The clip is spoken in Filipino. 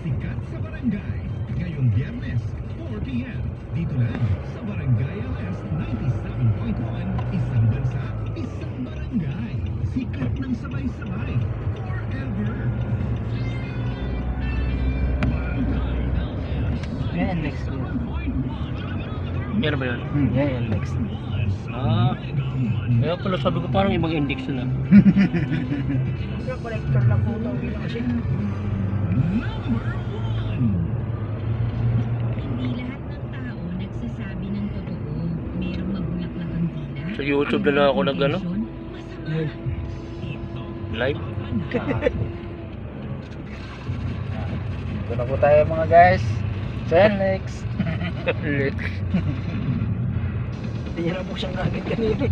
Sikat sa Barangay. Ngayong Biyernes, 4 p.m. Dito lang sa Barangay LS 97.1. Isang bansa, isang barangay. Sikat ng sabay-sabay. Forever. Yan, next year. Meron ba yun? Yan, next year. Ah, kaya pala sabi ko parang ibang index na. Yung collector lang po ito. Kasi Number 1. Hindi lahat ng tao nagsasabi ng totoo. Merong mabulaklak ang dila. Sa YouTube na lang ako nag ano? Masama. Live? ito na po tayo mga guys. So yan, next. Lex. Hindi na po siyang gamit kanina.